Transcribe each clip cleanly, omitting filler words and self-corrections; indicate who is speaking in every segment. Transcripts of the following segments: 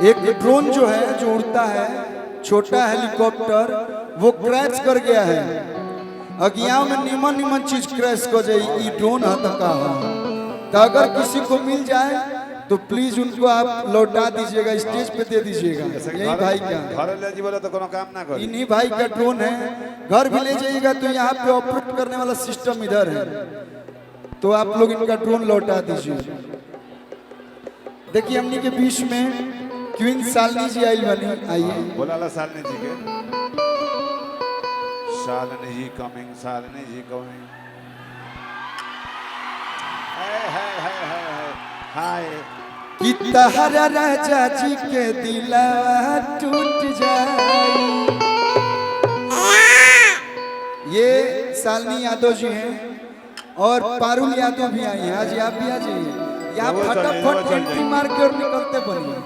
Speaker 1: एक ड्रोन जो है जो उड़ता है, छोटा हेलीकॉप्टर, वो क्रैश कर गया है। अगिया में निमन निमन चीज क्रैश कर जाए, ड्रोन हतका है। तो अगर किसी को मिल जाए तो प्लीज उनको आप लौटा दीजिएगा, स्टेज पे दे दीजिएगा। यही भाई का
Speaker 2: घर ले जी तो कोनो काम ना करे।
Speaker 1: इन्हीं भाई का ड्रोन है, घर भी ले जाइएगा तो यहाँ पे ऑपरेट करने वाला सिस्टम इधर है, तो आप लोग इनका ड्रोन लौटा दीजिए। देखिए हमनी के बीच में क्वीन शालिनी जी आई बनी, आइए।
Speaker 2: बोला शालिनी जी के, शालिनी जी कमिंग, शालिनी जी कमिंग। हाय
Speaker 1: कि तहरा राजा जी के दिला टूट जाए। ये शालिनी यादव जी हैं और पारुल यादव भी आई हैं। आज आप भी आ जाइए, यहाँ फटाफट एंट्री मार के और निकलते बनिए।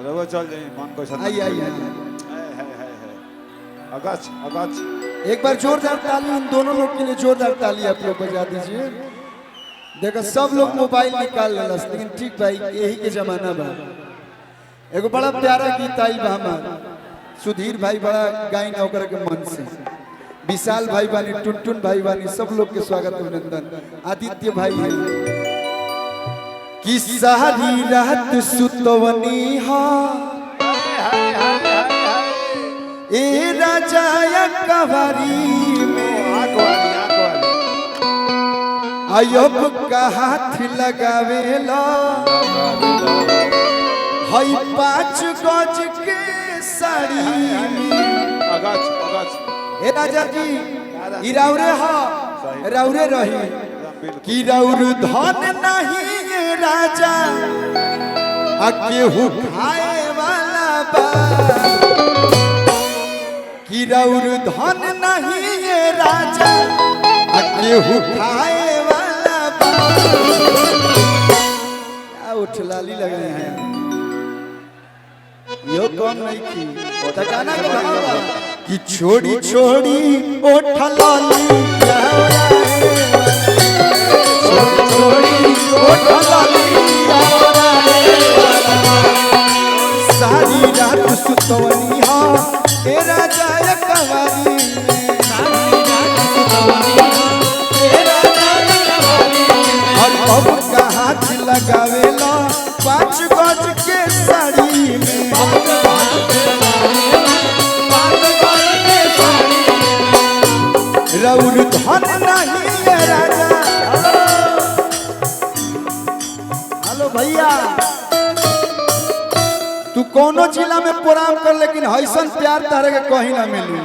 Speaker 2: रवो चल जाइए, मन को
Speaker 1: आइए आइए।
Speaker 2: अगच अगच
Speaker 1: एक बार जोरदार ताली उन दोनों लोग के लिए, जोरदार ताली आप लोग बजा दीजिए। देखो सब लोग मोबाइल निकाल ले, लेकिन ठीक भाई यही के जमाना बा। एगो बड़ा प्यारा गीत आई बा हमार, सुधीर भाई बड़ा गायन ओकर के मन से, विशाल भाई बानी, टुनटुन भाई बानी, सब लोग के स्वागत अभिनंदन। आदित्य भाई है कि सारी रात सुतवनी हा ए राजा कवारी में, अयब का हाथ लगावेला हई 5 गज के साड़ी में। ए राजा जी ई राउरे हा, राउरे रही कि राउर धन नहीं ये राजा आ केहू खाए वाला बा, कि राउर धन नहीं ये राजा आ केहू खाए वाला बा। क्या उठलाली लगे हैं, यो कौन नहीं की तकाना के भावा कि छोड़ी छोड़ी उठलाली क्या हो रहा है, छोड़ी छोड़ी उठलाली क्या हो रहा है। सारी रात सुतवनी हा ए राजा कवारी में, सारी रात सुतवनी हा ए राजा कवारी में, और अब का हाथ लगावेला 5 गज के साड़ी में, रउर धन नहीं है राजा। हेलो भैया, तू कोनो जिला में प्रोग्राम कर, लेकिन ऐसा प्यार तारे के कहीं ना मिली।